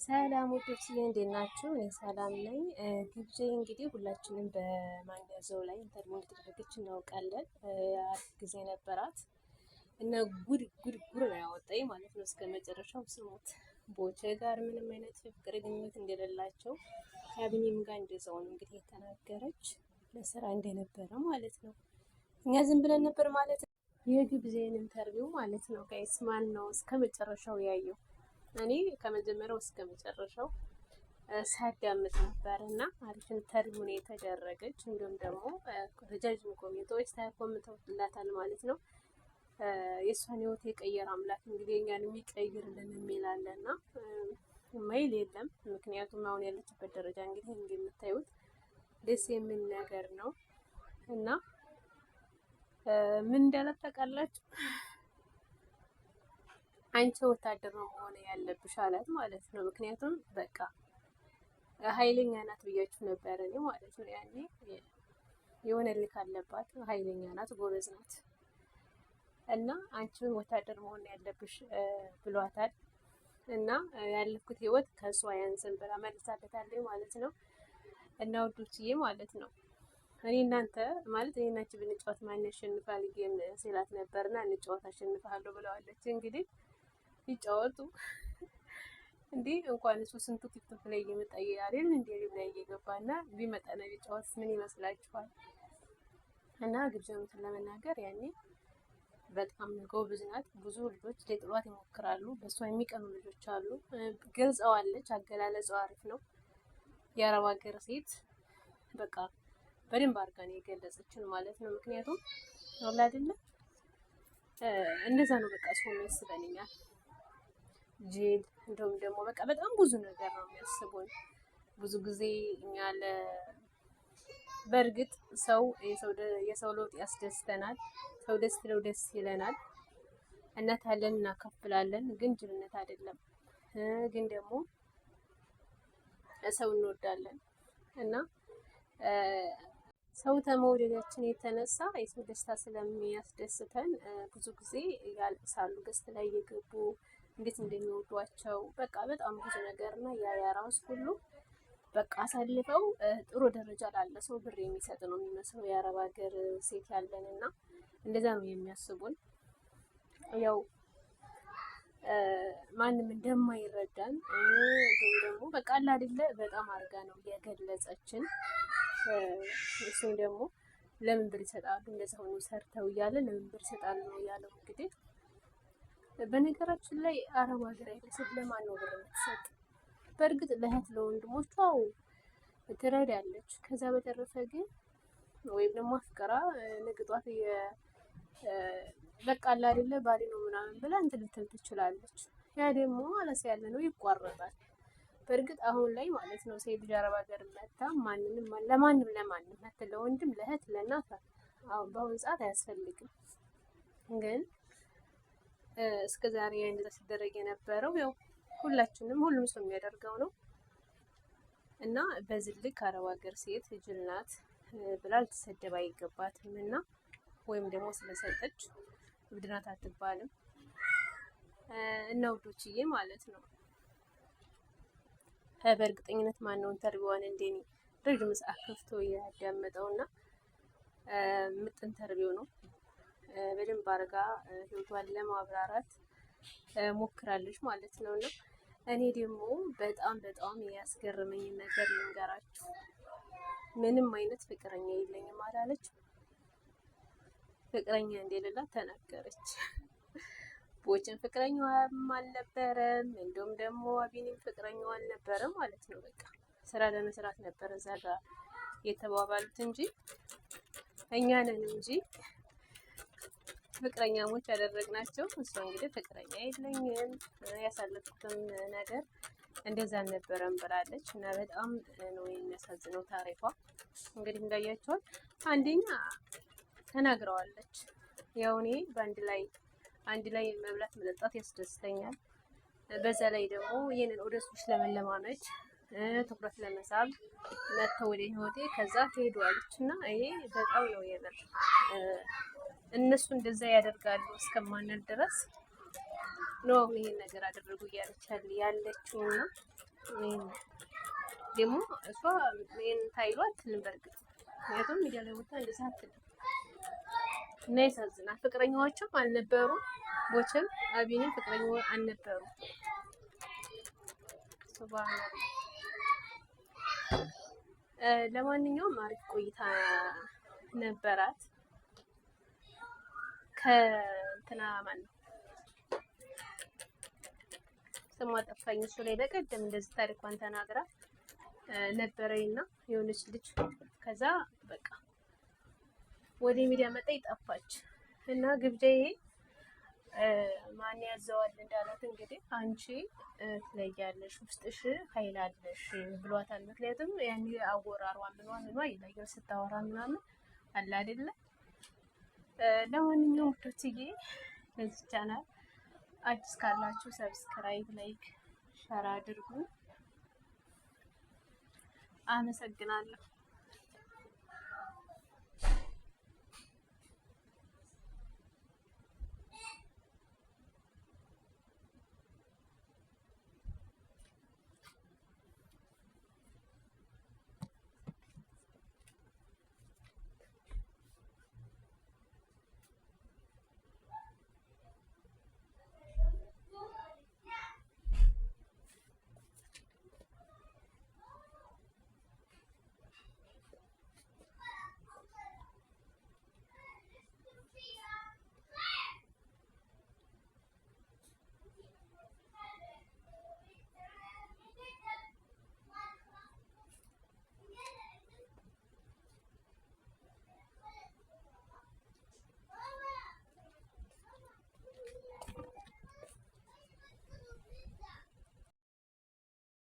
ሰላም ውዶች እንዴት ናችሁ? እኔ ሰላም ነኝ። ግብዣ እንግዲህ ሁላችንም በማንገዘው ላይ ኢንተርቪው እንደተደረገች እናውቃለን። አሪፍ ጊዜ ነበራት እና ጉድ ጉድ ጉድ ነው ያወጣኝ ማለት ነው። እስከ መጨረሻው ስሙት። ቦቼ ጋር ምንም አይነት ፍቅር ግንኙነት እንደሌላቸው ከአቢኒም ጋር እንደዛው ነው እንግዲህ የተናገረች ለስራ እንደነበረ ማለት ነው። እኛ ዝም ብለን ነበር ማለት ነው። የግብዣን ኢንተርቪው ማለት ነው። ጋይስ ማን ነው እስከ መጨረሻው ያየው? እኔ ከመጀመሪያው እስከ መጨረሻው ሳዳምጥ ነበር እና አሪፍ ኢንተርቪው ነው የተደረገች። እንዲሁም ደግሞ ረጃጅም ኮሜንቶች ተኮምተውላታል ማለት ነው። የእሷን ህይወት የቀየረ አምላክ እንግዲህ እኛን የሚቀይርልን የሚላለና ማይል የለም። ምክንያቱም አሁን ያለችበት ደረጃ እንግዲህ እንደምታዩት ደስ የሚል ነገር ነው እና ምን እንዳላት ታውቃላችሁ? አንቺ ወታደር ነው መሆን ያለብሽ አላት ማለት ነው። ምክንያቱም በቃ ኃይለኛ ናት ብያችሁ ነበር እኔ ማለት ነው። ያኔ የሆነ ልክ አለባት፣ ኃይለኛ ናት፣ ጎበዝ ናት እና አንቺም ወታደር መሆን ያለብሽ ብሏታል። እና ያለፍኩት ህይወት ከእሷ ያንስን ብላ መልሳለታለች ማለት ነው። እና ውዶችዬ ማለት ነው እኔ እናንተ ማለት እኔ እናንቺ ብንጫወት ማን ያሸንፋል ጌም ሲላት ነበርና እንጫወት አሸንፋለሁ ብለዋለች። እንግዲህ ይጫወቱ እንዴ እንኳን እሱ ስንቱ ቲክቶክ ላይ እየመጣ አይደል እንዴ ላይ እየገባና ቢመጣ ነው ቢጫወት ምን ይመስላችኋል? እና ግብዣውን ለመናገር ያኔ በጣም ጎበዝ ናት። ብዙ ልጆች ሊጥሏት ይሞክራሉ፣ በእሷ የሚቀኑ ልጆች አሉ። ገልጸዋለች፣ አገላለጿ አሪፍ ነው። የአረብ ሀገር ሴት በቃ በደንብ አድርጋ ነው የገለጸችን ማለት ነው። ምክንያቱም አላ አይደለ እንደዛ ነው በቃ ሰው የሚያስበንኛል ጄል እንደውም ደግሞ በቃ በጣም ብዙ ነገር ነው የሚያስቡን። ብዙ ጊዜ እኛ በእርግጥ የሰው ለውጥ ያስደስተናል። ሰው ደስ ይለው ደስ ይለናል። እናታለን እናካፍላለን፣ ግን ጅልነት አይደለም። ግን ደግሞ ሰው እንወዳለን እና ሰው ተመውደዳችን የተነሳ የሰው ደስታ ስለሚያስደስተን ብዙ ጊዜ ያልቅሳሉ። ገስት ላይ እየገቡ እንዴት እንደሚወዷቸው በቃ በጣም ብዙ ነገር እና ያ ራሱ ሁሉ በቃ አሳልፈው ጥሩ ደረጃ ላለ ሰው ብር የሚሰጥ ነው የሚመስለው የአረብ ሀገር ሴት ያለን እና እንደዛ ነው የሚያስቡን። ያው ማንም እንደማይረዳን እንዲሁም ደግሞ በቃ አይደለ በጣም አድርጋ ነው የገለጸችን። እሱም ደግሞ ለምን ብር ይሰጣሉ እንደዛ ሆኖ ሰርተው እያለ ለምን ብር ይሰጣሉ ነው ያለው። እንግዲህ በነገራችን ላይ አረብ ሀገር አይደለም ለማን ነው ብር የምትሰጥ? በእርግጥ ለእህት ለወንድሞቿ ትረዳለች። ከዛ በተረፈ ግን ወይም ደግሞ አፍቀራ ንግጧት በቃ አይደለ ባሌ ነው ምናምን ብላ እንትን ልትል ትችላለች። ያ ደግሞ አለስ ያለ ነው ይቋረጣል። በእርግጥ አሁን ላይ ማለት ነው ሴት ልጅ አረብ ሀገር መታ ለማንም መታ ለወንድም ለእህት ለእናት አሁን በአሁን ሰዓት አያስፈልግም። ግን እስከ ዛሬ እንደዛ ሲደረግ የነበረው ያው ሁሉም ሰው የሚያደርገው ነው እና በዚህ ልክ አረብ ሀገር ሴት ጅል ናት ብላ ልትሰደብ አይገባትም። እና ወይም ደግሞ ስለሰጠች እብድ ናት አትባልም። እና ውዶችዬ ማለት ነው በእርግጠኝነት ማነው ኢንተርቪዋን እንደኔ ረጅም ሰዓት ከፍቶ ያዳመጠውና ምጥ ኢንተርቪው ነው። በደንብ አድርጋ ህይወቷን ለማብራራት ሞክራለች ማለት ነው። እና እኔ ደግሞ በጣም ያስገረመኝ ነገር ልንገራችሁ። ምንም አይነት ፍቅረኛ የለኝም አላለች። ፍቅረኛ እንደሌላት ተናገረች። ቦችን ፍቅረኛዋም አልነበረም፣ እንዲሁም ደግሞ አቢኒም ፍቅረኛዋ አልነበረም ማለት ነው። በቃ ስራ ለመስራት ነበር እዛ ጋር የተባባሉት እንጂ እኛ ነን እንጂ ፍቅረኛሞች ያደረግናቸው። እሷ እንግዲህ ፍቅረኛ የለኝም ያሳለፍኩትም ነገር እንደዛ አልነበረም ብላለች። እና በጣም ነው የሚያሳዝነው ታሪኳ። እንግዲህ እንዳያቸዋል አንደኛ ተናግረዋለች። ያው እኔ አንድ ላይ መብላት መጠጣት ያስደስተኛል። በዛ ላይ ደግሞ ይሄንን ወደ ሱስ ለመለማመድ ትኩረት ለመሳብ መተው ወደ ህይወቴ ከዛ ትሄዷለች እና ይሄ በጣም ነው የምር እነሱ እንደዛ ያደርጋሉ እስከማንል ድረስ ነው ይሄን ነገር አደረጉ እያለች ያለችውና ደግሞ እሷ ምን ታይሏ አትልም በርግጥ ምክንያቱም ሚዲያ ላይ ወጣ እንደዛ አትልም እና ያሳዝናል። ፍቅረኛዎችም አልነበሩ ቦችም አቢኔም ፍቅረኛው አልነበሩ። ሱብሃንአላህ። ለማንኛውም አሪፍ ቆይታ ነበራት ከእንትና ማን ስሟ ጠፋኝ። እሱ ላይ በቀደም እንደዚህ ታሪኳን ተናግራ ነበረኝና የሆነች ልጅ ከዛ በቃ ወደ ሚዲያ መጣ ጠፋች እና ግብዣዬ ማን ያዘዋል እንዳላት እንግዲህ አንቺ ትለያለሽ ውስጥሽ ኃይል አለሽ ብሏታል። ምክንያቱም ያኔ አወራሯን ምኗ ይለያል ስታወራ ምናምን አለ አይደለ። ለማንኛውም ዶትዬ ለዚህ ቻናል አዲስ ካላችሁ ሰብስክራይብ፣ ላይክ፣ ሸር አድርጉ። አመሰግናለሁ።